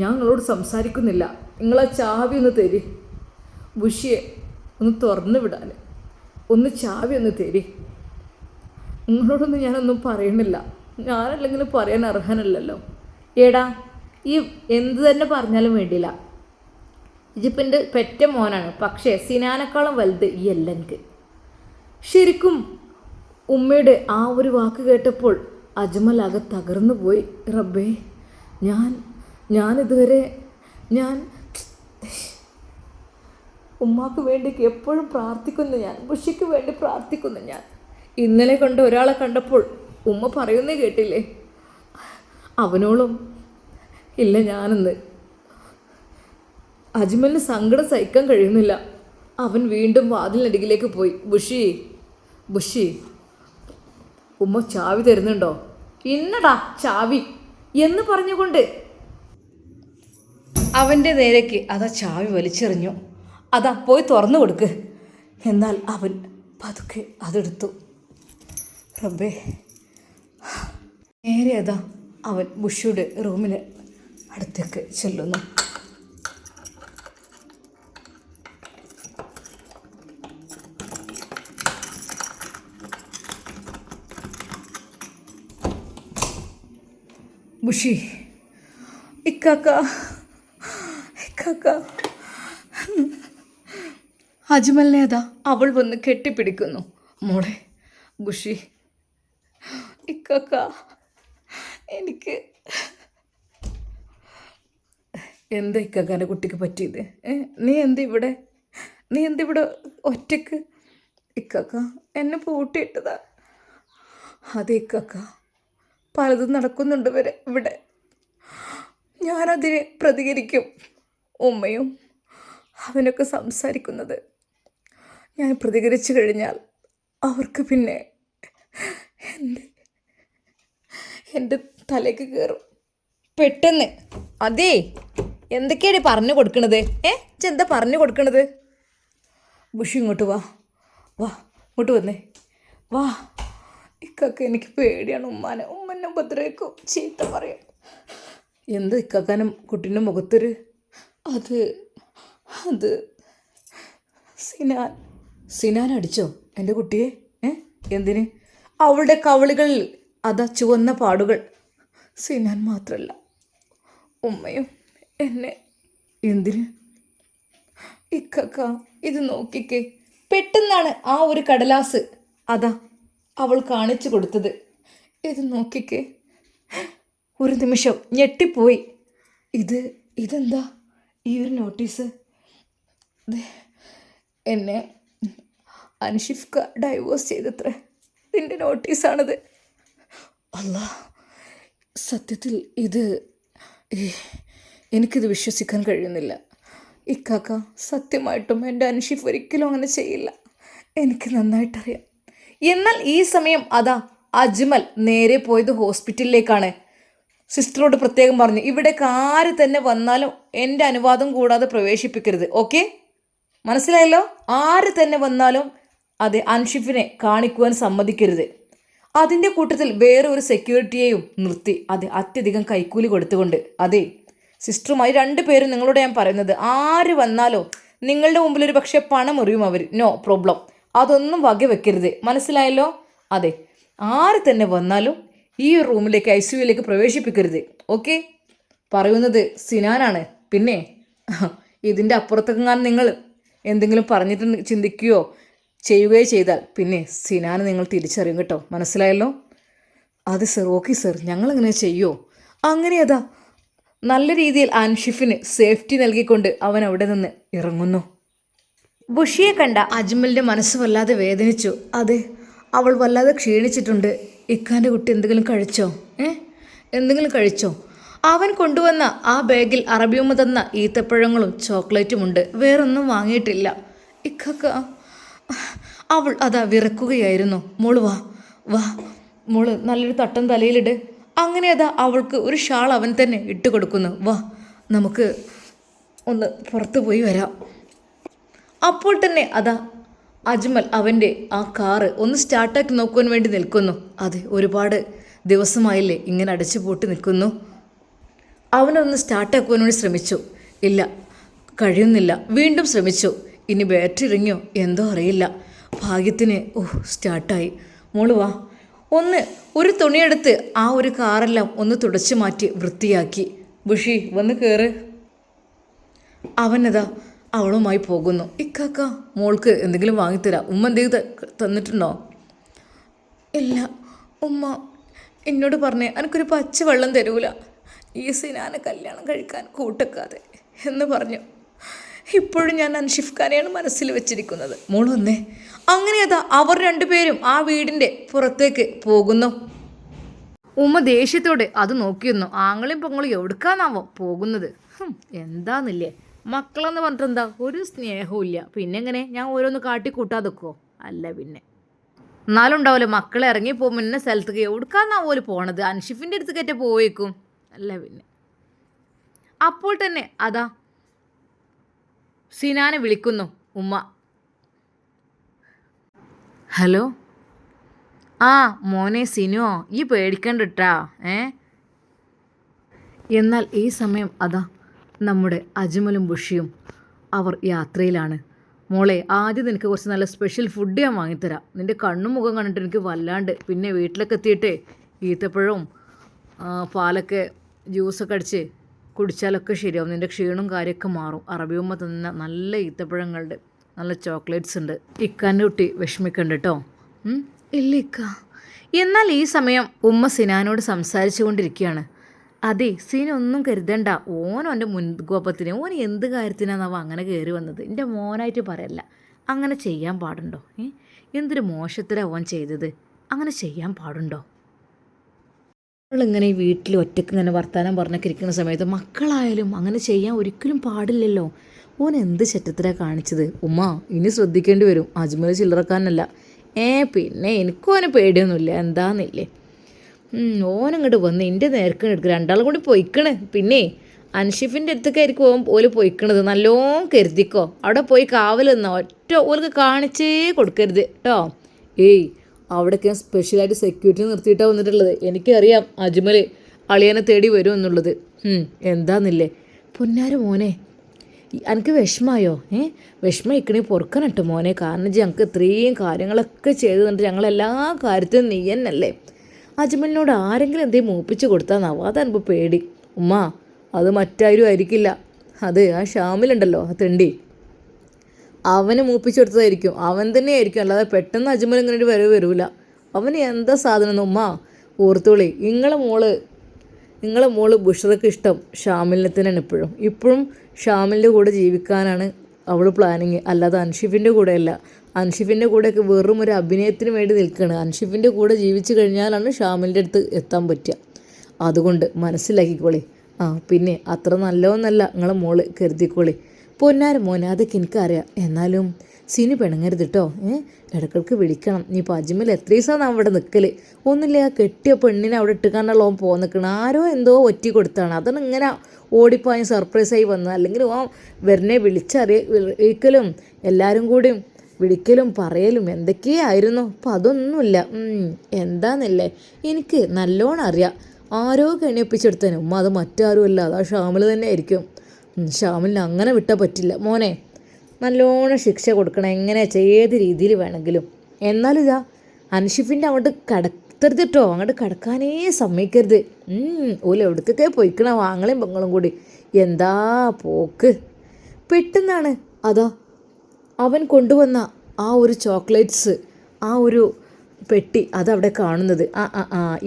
ഞാൻ നിങ്ങളോട് സംസാരിക്കുന്നില്ല. നിങ്ങളാ ചാവി ഒന്ന് തരി. ബുഷിയെ ഒന്ന് തുറന്നു വിടാൻ ചാവി ഒന്ന് തരി. നിങ്ങളോടൊന്നും ഞാനൊന്നും പറയുന്നില്ല. ഞാനല്ലെങ്കിലും പറയാൻ അർഹനല്ലല്ലോ. ഏടാ, ഈ എന്ത് തന്നെ പറഞ്ഞാലും വേണ്ടിയില്ല. ഇതിപ്പോൾ എൻ്റെ പെറ്റ മോനാണ്. പക്ഷേ സിനാനേക്കാളും വലുത് ഈ അല്ല എനിക്ക്. ശരിക്കും ഉമ്മയുടെ ആ ഒരു വാക്ക് കേട്ടപ്പോൾ അജ്മൽ ആകെ തകർന്നു പോയി. റബ്ബേ, ഞാനിതുവരെ ഉമ്മാക്ക് വേണ്ടി എപ്പോഴും പ്രാർത്ഥിക്കുന്നു. ഞാൻ ബുഷിക്ക് വേണ്ടി പ്രാർത്ഥിക്കുന്നു. ഞാൻ ഇന്നലെ കണ്ട ഒരാളെ കണ്ടപ്പോൾ ഉമ്മ പറയുന്നേ കേട്ടില്ലേ? അവനോളം ഇല്ല ഞാനെന്ന്. അജ്മലിന് സങ്കടം സഹിക്കാൻ കഴിയുന്നില്ല. അവൻ വീണ്ടും വാതിലിനരികിലേക്ക് പോയി. ബുഷി, ഉമ്മ ചാവി തരുന്നുണ്ടോ? ഇന്നടാ ചാവി എന്ന് പറഞ്ഞുകൊണ്ട് അവൻ്റെ നേരേക്ക് അതാ ചാവി വലിച്ചെറിഞ്ഞു. അതാ പോയി തുറന്നു കൊടുക്ക്. എന്നാൽ അവൻ പതുക്കെ അതെടുത്തു. റബ്ബേ. നേരെ അതാ അവൻ ബുഷിയുടെ റൂമിന് അടുത്തേക്ക് ചെല്ലുന്നു. ബുഷി, ഇക്കാക്ക, ഇക്കാക്ക. അജ്മലിനെ അതാ അവൾ വന്ന് കെട്ടിപ്പിടിക്കുന്നു. മോളെ ബുഷി, ഇക്കാക്ക, എനിക്ക് എന്താ ഇക്കാക്കാൻ്റെ കുട്ടിക്ക് പറ്റിയത്? നീ എന്തിവിടെ ഒറ്റക്ക്? ഇക്കാക്ക എന്നെ പൂട്ടിയിട്ടതാ. അതെ ഇക്കാക്ക, പലതും നടക്കുന്നുണ്ട് ഇവിടെ. ഞാനതിനെ പ്രതികരിക്കും. ഉമ്മയും അവനൊക്കെ സംസാരിക്കുന്നത് ഞാൻ പ്രതികരിച്ചു കഴിഞ്ഞാൽ അവർക്ക് പിന്നെ എൻ്റെ തലയ്ക്ക് കയറും പെട്ടെന്ന്. അതേ, എന്തൊക്കെയാണ് പറഞ്ഞു കൊടുക്കണത്? എന്താ പറഞ്ഞു കൊടുക്കണത്? ബുഷി ഇങ്ങോട്ട് വാ, ഇങ്ങോട്ട് വന്നേ, വാ. ഇക്കാക്ക എനിക്ക് പേടിയാണ്. ഉമ്മനെ ഉപദ്രവിക്കും, ചീത്ത പറയും. എന്ത് ഇക്കാക്കാനും കുട്ടീൻ്റെ മുഖത്തൊരു അത് സിനാൻ അടിച്ചോ എൻ്റെ കുട്ടിയെ? എന്തിന്? അവളുടെ കവളുകളിൽ അതാ ചുവന്ന പാടുകൾ. സിനാൻ മാത്രമല്ല, ഉമ്മയും എന്നെ. എന്തിന്? ഇക്കാക്ക ഇത് നോക്കിക്കേ. പെട്ടെന്നാണ് ആ ഒരു കടലാസ് അതാ അവൾ കാണിച്ചു കൊടുത്തത്. ഇത് നോക്കിക്കേ. ഒരു നിമിഷം ഞെട്ടിപ്പോയി. ഇതെന്താ ഈ ഒരു നോട്ടീസ്? എന്നെ അൻഷിഫ്ക ഡൈവോഴ്സ് ചെയ്തത്രേ. ഇതിൻ്റെ നോട്ടീസാണത്. അല്ലാ, സത്യത്തിൽ എനിക്കിത് വിശ്വസിക്കാൻ കഴിയുന്നില്ല. ഇക്കാക്ക, സത്യമായിട്ടും എൻ്റെ അൻഷിഫ് ഒരിക്കലും അങ്ങനെ ചെയ്യില്ല. എനിക്ക് നന്നായിട്ടറിയാം. എന്നാൽ ഈ സമയം അതാ അജ്മൽ നേരെ പോയത് ഹോസ്പിറ്റലിലേക്കാണ്. സിസ്റ്ററോട് പ്രത്യേകം പറഞ്ഞു, ഇവിടേക്ക് ആര് തന്നെ വന്നാലും എൻ്റെ അനുവാദം കൂടാതെ പ്രവേശിപ്പിക്കരുത്. ഓക്കെ, മനസ്സിലായല്ലോ? ആര് തന്നെ വന്നാലും അതെ അൻഷിഫിനെ കാണിക്കുവാൻ സമ്മതിക്കരുത്. അതിൻ്റെ കൂട്ടത്തിൽ വേറെ ഒരു സെക്യൂരിറ്റിയെയും നിർത്തി. അതെ, അത്യധികം കൈക്കൂലി കൊടുത്തുകൊണ്ട്. അതെ, സിസ്റ്ററുമായി 2 പേരും നിങ്ങളോട് ഞാൻ പറയുന്നത്, ആര് വന്നാലോ നിങ്ങളുടെ മുമ്പിൽ ഒരു പക്ഷേ പണം എറിയും അവർ. നോ പ്രോബ്ലം, അതൊന്നും വകവെക്കരുത്. മനസ്സിലായല്ലോ? അതെ, ആര് തന്നെ വന്നാലും ഈ റൂമിലേക്ക് ICUവിലേക്ക് പ്രവേശിപ്പിക്കരുത്. ഓക്കെ, പറയുന്നത് സിനാനാണ്. പിന്നെ ഇതിൻ്റെ അപ്പുറത്തെങ്ങാനും നിങ്ങൾ എന്തെങ്കിലും പറഞ്ഞിട്ട് ചിന്തിക്കുകയോ ചെയ്യുകയോ ചെയ്താൽ പിന്നെ സിനാന് നിങ്ങൾ തിരിച്ചറിയും കേട്ടോ. മനസ്സിലായല്ലോ? അത് സർ, ഓക്കെ സർ, ഞങ്ങളങ്ങനെ ചെയ്യുമോ? അങ്ങനെ അതാ നല്ല രീതിയിൽ അൻഷിഫിന് സേഫ്റ്റി നൽകിക്കൊണ്ട് അവൻ അവിടെ നിന്ന് ഇറങ്ങുന്നു. ബുഷിയെ കണ്ട അജ്മലിൻ്റെ മനസ്സ് വല്ലാതെ വേദനിച്ചു. അതെ, അവൾ വല്ലാതെ ക്ഷീണിച്ചിട്ടുണ്ട്. ഇക്കാൻ്റെ കുട്ടി എന്തെങ്കിലും കഴിച്ചോ? എന്തെങ്കിലും കഴിച്ചോ? അവൻ കൊണ്ടുവന്ന ആ ബാഗിൽ അറബിയമ്മ തന്ന ഈത്തപ്പഴങ്ങളും ചോക്ലേറ്റുമുണ്ട്. വേറൊന്നും വാങ്ങിയിട്ടില്ല. ഇക്കാക്ക, അവൾ അതാ വിറക്കുകയായിരുന്നു. മോള് വാ മോള്, നല്ലൊരു തട്ടം തലയിലിട്. അങ്ങനെ അതാ അവൾക്ക് ഒരു ഷാൾ അവൻ തന്നെ ഇട്ട് കൊടുക്കുന്നു. വാ, നമുക്ക് ഒന്ന് പുറത്തു പോയി വരാം. അപ്പോൾ തന്നെ അതാ അജ്മൽ അവൻ്റെ ആ കാറ് ഒന്ന് സ്റ്റാർട്ടാക്കി നോക്കുവാൻ വേണ്ടി നിൽക്കുന്നു. അതെ, ഒരുപാട് ദിവസമായില്ലേ ഇങ്ങനെ അടച്ചു പൂട്ടി നിൽക്കുന്നു. അവനൊന്ന് സ്റ്റാർട്ടാക്കുവാൻ വേണ്ടി ശ്രമിച്ചു. ഇല്ല, കഴിയുന്നില്ല. വീണ്ടും ശ്രമിച്ചു. ഇനി ബാറ്ററി ഇറങ്ങിയോ എന്തോ അറിയില്ല. ഭാഗ്യത്തിന് സ്റ്റാർട്ടായി. മോള് വാ. ഒരു തുണിയെടുത്ത് ആ ഒരു കാറെല്ലാം ഒന്ന് തുടച്ചു മാറ്റി വൃത്തിയാക്കി. ബുഷി വന്ന് കയറ്. അവനതാ അവളുമായി പോകുന്നു. ഇക്കാക്ക, മോൾക്ക് എന്തെങ്കിലും വാങ്ങിത്തരാം. ഉമ്മ എന്തെങ്കിലും തന്നിട്ടുണ്ടോ? ഇല്ല ഉമ്മ എന്നോട് പറഞ്ഞേ എനിക്കൊരു പച്ച വെള്ളം തരൂല, ഈ സിനാനെ കല്യാണം കഴിക്കാൻ കൂട്ടക്കാതെ എന്ന് പറഞ്ഞു. ഇപ്പോഴും ഞാൻ അൻഷിഫ് ഖാനെയാണ് മനസ്സിൽ വെച്ചിരിക്കുന്നത്. മോൾ വന്നേ. അങ്ങനെ അതാ അവർ 2 പേരും ആ വീടിൻ്റെ പുറത്തേക്ക് പോകുന്നു. ഉമ്മ ദേഷ്യത്തോടെ അത് നോക്കിയിരുന്നു. ആങ്ങളും പൊങ്ങളും എവിടുക്കാന്നാവോ പോകുന്നത്? എന്താന്നില്ലേ മക്കളെന്ന് പറഞ്ഞിട്ട് എന്താ ഒരു സ്നേഹവും ഇല്ല. പിന്നെ എങ്ങനെ ഞാൻ ഓരോന്ന് കാട്ടി കൂട്ടാതെക്കുമോ? അല്ല പിന്നെ എന്നാലും ഉണ്ടാവില്ല. മക്കളെ ഇറങ്ങി പോകുമ്പോൾ ഇന്ന സ്ഥലത്തേക്ക് എവിടുക്കാന്നാവോല് പോണത്? അൻഷിഫിൻ്റെ അടുത്തേക്കറ്റ പോയേക്കും. അല്ല പിന്നെ അപ്പോൾ തന്നെ അതാ സിനാനെ വിളിക്കുന്നു ഉമ്മ. ഹലോ ആ മോനെ സിനുവോ ഈ പേടിക്കണ്ടിട്ടാ ഏ. എന്നാൽ ഈ സമയം അതാ നമ്മുടെ അജ്മലും ബുഷിയും അവർ യാത്രയിലാണ്. മോളെ ആദ്യം നിനക്ക് കുറച്ച് നല്ല സ്പെഷ്യൽ ഫുഡ് ഞാൻ വാങ്ങിത്തരാം. നിൻ്റെ കണ്ണും മുഖം കണ്ടിട്ട് എനിക്ക് വല്ലാണ്ട്. പിന്നെ വീട്ടിലൊക്കെ എത്തിയിട്ടേ ഈത്തപ്പഴവും പാലൊക്കെ ജ്യൂസൊക്കെ അടിച്ച് കുടിച്ചാലൊക്കെ ശരിയാവും. നിൻ്റെ ക്ഷീണവും കാര്യമൊക്കെ മാറും. അറബിയമ്മ തന്ന നല്ല ഈത്തപ്പഴങ്ങളുണ്ട്, നല്ല ചോക്ലേറ്റ്സ് ഉണ്ട്. ഇക്കാൻ്റെ കുട്ടി വിഷമിക്കണ്ട കേട്ടോ. ഇല്ല ഇക്ക. എന്നാൽ ഈ സമയം ഉമ്മ സിനാനോട് സംസാരിച്ചു കൊണ്ടിരിക്കുകയാണ്. അതെ സീനൊന്നും കരുതണ്ട. ഓനോ എൻ്റെ മുൻകോപത്തിന് ഓൻ എന്ത് കാര്യത്തിനാണാവോ അങ്ങനെ കയറി വന്നത്. എൻ്റെ മോനായിട്ട് പറയല്ല. അങ്ങനെ ചെയ്യാൻ പാടുണ്ടോ? എന്തൊരു മോശത്തിലാണ് ഓൻ ചെയ്തത്. അങ്ങനെ ചെയ്യാൻ പാടുണ്ടോ? നമ്മളിങ്ങനെ ഈ വീട്ടിൽ ഒറ്റയ്ക്ക് ഇങ്ങനെ വർത്താനം പറഞ്ഞൊക്കെ ഇരിക്കുന്ന സമയത്ത് മക്കളായാലും അങ്ങനെ ചെയ്യാൻ ഒരിക്കലും പാടില്ലല്ലോ. ഓൻ എന്ത് ചെറ്റത്തിലാണ് കാണിച്ചത്. ഉമ്മ ഇനി ശ്രദ്ധിക്കേണ്ടി വരും. അജ്മൽ ചില്ലറക്കാരനല്ല. പിന്നെ എനിക്കോനെ പേടിയൊന്നുമില്ല. എന്താന്നില്ലേ ഓനങ്ങോട്ട് വന്ന് എൻ്റെ നേർക്കണ് എടുക്കുക. രണ്ടാളും കൂടി പൊയ്ക്കണ്. പിന്നെ അൻഷിഫിൻ്റെ അടുത്തൊക്കെ ആയിരിക്കും ഓല് പൊയ്ക്കണത്. നല്ലോണം കരുതിക്കോ. അവിടെ പോയി കാവൽ നിന്നോ. ഒറ്റ ഓൾക്ക് കാണിച്ചേ കൊടുക്കരുത് കേട്ടോ. അവിടെയൊക്കെ സ്പെഷ്യലായിട്ട് സെക്യൂരിറ്റി നിർത്തിയിട്ടാണ് വന്നിട്ടുള്ളത്. എനിക്കറിയാം അജ്മൽ അളിയനെ തേടി വരും എന്നുള്ളത്. എന്താന്നില്ലേ പൊന്നാര മോനെ എനിക്ക് വിഷമമായോ? വിഷമം ഇക്കണേ പൊറുക്കനട്ടോ മോനെ. കാരണം ഞങ്ങൾക്ക് ഇത്രയും കാര്യങ്ങളൊക്കെ ചെയ്തു തന്നിട്ട് ഞങ്ങളെല്ലാ കാര്യത്തിനും നീ തന്നെയല്ലേ. അജ്മലിനോട് ആരെങ്കിലും എന്തെങ്കിലും മൂപ്പിച്ച് കൊടുത്താന്നാവോ. അതാണിപ്പോൾ പേടി. ഉമ്മ അത് മറ്റാരും ആയിരിക്കില്ല. അത് ആ ഷാമിലുണ്ടല്ലോ ആ തെണ്ടി, അവന് മൂപ്പിച്ച് കൊടുത്തതായിരിക്കും. അവൻ തന്നെ ആയിരിക്കും. അല്ലാതെ പെട്ടെന്ന് അജ്മൽ ഇങ്ങനെ വരൂല. അവന് എന്താ സാധനം ഉമ്മ ഓർത്തോളി. നിങ്ങളെ മോള് ബുഷറക്ക് ഇഷ്ടം ഷാമിലിനെ തന്നെയാണ്. ഇപ്പോഴും ഷാമിലിൻ്റെ കൂടെ ജീവിക്കാനാണ് അവൾ പ്ലാനിങ്. അല്ലാതെ അൻഷിഫിൻ്റെ കൂടെയല്ല. അൻഷിഫിൻ്റെ കൂടെയൊക്കെ വെറും ഒരു അഭിനയത്തിന് വേണ്ടി നിൽക്കുകയാണ്. അൻഷിഫിൻ്റെ കൂടെ ജീവിച്ചു കഴിഞ്ഞാലാണ് ഷാമിലിൻ്റെ അടുത്ത് എത്താൻ പറ്റുക. അതുകൊണ്ട് മനസ്സിലാക്കിക്കോളി. പിന്നെ അത്ര നല്ലതൊന്നല്ല നിങ്ങളെ മോള്, കരുതിക്കോളി. പൊന്നാര മോനെ അതൊക്കെ എനിക്കറിയാം. എന്നാലും സിനി പിണങ്ങരുത് കേട്ടോ. ഇടയ്ക്കിടയ്ക്ക് വിളിക്കണം. നീ ഇപ്പോൾ അജ്മൽ എത്ര ദിവസമാണ് അവിടെ നിൽക്കൽ. ഒന്നില്ല ആ കെട്ടിയ പെണ്ണിനെ അവിടെ ഇട്ടുകാണല്ലോ ഓൻ പോകാൻ നിൽക്കണം. ആരോ എന്തോ ഒറ്റി കൊടുത്താണ്. അതാണ് ഇങ്ങനെ ഓടിപ്പോയി സർപ്രൈസായി വന്നത്. അല്ലെങ്കിൽ ഓൻ വരണേ വിളിക്കലും എല്ലാവരും കൂടി വിളിക്കലും പറയലും എന്തൊക്കെയായിരുന്നു. അപ്പോൾ അതൊന്നുമില്ല. എന്താന്നില്ലേ എനിക്ക് നല്ലോണം അറിയാം. ആരോ കെണിയൊപ്പിച്ചെടുത്തേനെ ഉമ്മ. അത് മറ്റാരുമല്ല, അതാ ഷാമിൽ തന്നെ ആയിരിക്കും. ഷാമിലിന് അങ്ങനെ വിട്ടാൽ പറ്റില്ല മോനെ. നല്ലോണം ശിക്ഷ കൊടുക്കണം. എങ്ങനെ ഏത് രീതിയിൽ വേണമെങ്കിലും. എന്നാലും ഇതാ അൻഷിഫിൻ്റെ അങ്ങോട്ട് കടത്തരുത് കേട്ടോ. അങ്ങോട്ട് കടക്കാനേ സമ്മതിക്കരുത്. ഓല എവിടേക്കൊക്കെ പോയിക്കണ വാങ്ങളെയും പെങ്ങളും കൂടി. എന്താ പോക്ക്. പെട്ടെന്നാണ് അതാ അവൻ കൊണ്ടുവന്ന ആ ഒരു ചോക്ലേറ്റ്സ്, ആ ഒരു പെട്ടി അതവിടെ കാണുന്നത്.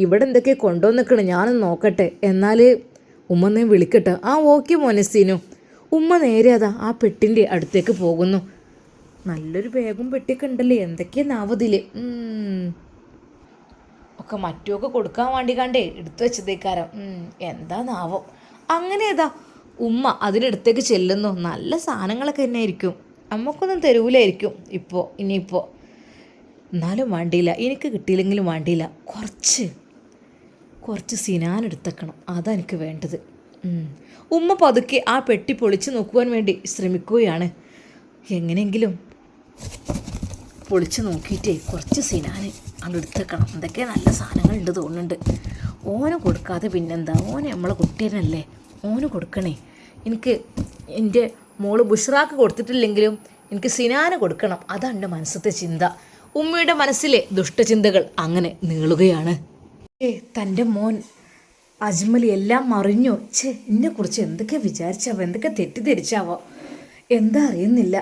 ഇവിടെ എന്തൊക്കെ കൊണ്ടുവന്നിക്കണം, ഞാനൊന്ന് നോക്കട്ടെ. എന്നാൽ ഉമ്മനെ വിളിക്കട്ടെ. ഓക്കെ മോനെ സീനു. ഉമ്മ നേരെ അതാ ആ പെട്ടിൻ്റെ അടുത്തേക്ക് പോകുന്നു. നല്ലൊരു ബാഗും പെട്ടിയൊക്കെ ഉണ്ടല്ലേ. എന്തൊക്കെയാ നാവതിൽ ഒക്കെ മറ്റുമൊക്കെ കൊടുക്കാൻ വേണ്ടി കണ്ടേ എടുത്തു വെച്ചതേക്കാരം. എന്താ നാവം. അങ്ങനെ ഏതാ ഉമ്മ അതിനടുത്തേക്ക് ചെല്ലുന്നു. നല്ല സാധനങ്ങളൊക്കെ തന്നെ ആയിരിക്കും. നമുക്കൊന്നും തരൂലായിരിക്കും ഇനിയിപ്പോൾ. എന്നാലും വേണ്ടിയില്ല, എനിക്ക് കിട്ടിയില്ലെങ്കിലും വേണ്ടിയില്ല. കുറച്ച് സിനാൻ എടുത്തേക്കണം. അതെനിക്ക് വേണ്ടത്. ഉമ്മ പതുക്കെ ആ പെട്ടി പൊളിച്ച് നോക്കുവാൻ വേണ്ടി ശ്രമിക്കുകയാണ്. എങ്ങനെയെങ്കിലും പൊളിച്ച് നോക്കിയിട്ടേ കുറച്ച് സിനാൻ അങ്ങ് എടുത്തേക്കണം. എന്തൊക്കെ നല്ല സാധനങ്ങളുണ്ട് തോന്നുന്നുണ്ട്. ഓന് കൊടുക്കാതെ പിന്നെന്താ. ഓന് നമ്മളെ കുട്ടിയനല്ലേ, ഓന് കൊടുക്കണേ. എനിക്ക് എൻ്റെ മോള് ബുഷ്റാക്ക് കൊടുത്തിട്ടില്ലെങ്കിലും എനിക്ക് സിനാന് കൊടുക്കണം. അതാണ് എൻ്റെ മനസ്സിലത്തെ ചിന്ത. ഉമ്മയുടെ മനസ്സിലെ ദുഷ്ടചിന്തകൾ അങ്ങനെ നീളുകയാണ്. തൻ്റെ മോൻ അജ്മൽ എല്ലാം അറിഞ്ഞു. എന്നെക്കുറിച്ച് എന്തൊക്കെ വിചാരിച്ചാവോ, എന്തൊക്കെ തെറ്റിദ്ധരിച്ചാവോ, എന്താ അറിയുന്നില്ല.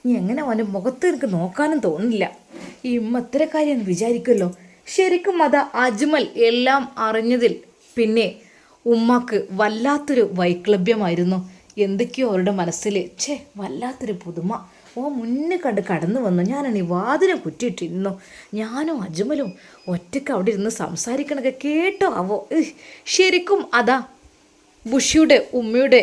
നീ എങ്ങനെ അവൻ്റെ മുഖത്ത് എനിക്ക് നോക്കാനും തോന്നില്ല. ഈ ഉമ്മ ഇത്ര കാര്യം വിചാരിക്കുമല്ലോ. ശരിക്കും അതാ അജ്മൽ എല്ലാം അറിഞ്ഞതിൽ പിന്നെ ഉമ്മക്ക് വല്ലാത്തൊരു വൈക്ലഭ്യമായിരുന്നു. എന്തൊക്കെയോ അവരുടെ മനസ്സിൽ വല്ലാത്തൊരു പുതുമ. മുന്നേ കടന്നു വന്നു. ഞാനാണ് ഈ വാതിനെ കുറ്റിയിട്ടിരുന്നു. ഞാനും അജ്മലും ഒറ്റയ്ക്ക് അവിടെ ഇരുന്ന് സംസാരിക്കണൊക്കെ കേട്ടോ ആവോ. ശരിക്കും അതാ ബുഷിയുടെ ഉമ്മയുടെ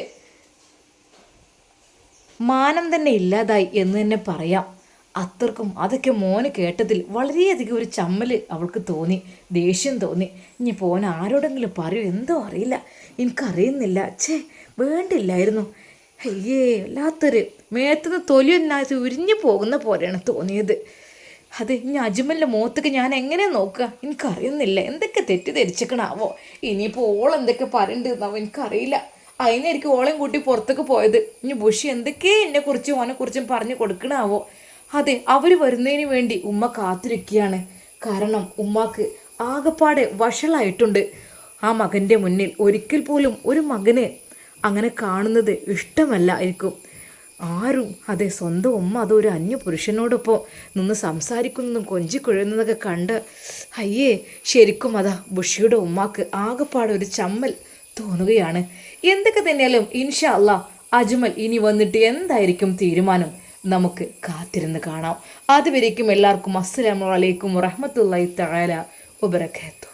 മാനം തന്നെ ഇല്ലാതായി എന്ന് തന്നെ പറയാം. അത്രക്കും അതൊക്കെ മോന് കേട്ടതിൽ വളരെയധികം ഒരു ചമ്മൽ അവൾക്ക് തോന്നി, ദേഷ്യം തോന്നി. ഇനി പോൻ ആരോടെങ്കിലും പറയൂ, എന്തോ അറിയില്ല, എനിക്കറിയുന്നില്ല. വേണ്ടില്ലായിരുന്നു. അയ്യേ വല്ലാത്തൊരു മേത്തുനിന്ന് തൊലിയൊന്നായി ഉരിഞ്ഞു പോകുന്ന പോലെയാണ് തോന്നിയത്. അതെ, ഇനി അജ്മലിൻ്റെ മുഖത്തേക്ക് ഞാൻ എങ്ങനെ നോക്കുക? എനിക്കറിയുന്നില്ല, എന്തൊക്കെ തെറ്റിദ്ധരിച്ചിക്കണാവോ. ഇനിയിപ്പോൾ ഓൾ എന്തൊക്കെ പറയണ്ടെന്നാവോ എനിക്കറിയില്ല. അതിനായിരിക്കും ഓളെയും കൂട്ടി പുറത്തേക്ക് പോയത്. ഇനി ബുഷി എന്തൊക്കെ എന്നെക്കുറിച്ചും ഓനെക്കുറിച്ചും പറഞ്ഞു കൊടുക്കണാവോ. അതെ, അവർ വരുന്നതിന് വേണ്ടി ഉമ്മ കാത്തിരിക്കുകയാണ്. കാരണം ഉമ്മാക്ക് ആകെപ്പാടെ വഷളായിട്ടുണ്ട്. ആ മകൻ്റെ മുന്നിൽ ഒരിക്കൽ പോലും ഒരു മകന് അങ്ങനെ കാണുന്നത് ഇഷ്ടമല്ലായിരിക്കും ആരും. അതെ, സ്വന്തം ഉമ്മ അതൊരു അന്യ പുരുഷനോടൊപ്പം നിന്ന് സംസാരിക്കുന്നതും കൊഞ്ചിക്കുഴയുന്നതൊക്കെ കണ്ട് അയ്യേ, ശരിക്കും അതാ ബുഷിയുടെ ഉമ്മാക്ക് ആകെപ്പാടെ ഒരു ചമ്മൽ തോന്നുകയാണ്. എന്തൊക്കെ തന്നെയാലും ഇൻഷാ അല്ലാ അജ്മൽ ഇനി വന്നിട്ട് എന്തായിരിക്കും തീരുമാനം നമുക്ക് കാത്തിരുന്ന് കാണാം. അതുവരേക്കും എല്ലാവർക്കും അസ്സലാമു അലൈക്കും വറഹ്മത്തുള്ളാഹി തആല വബറകാതുഹു.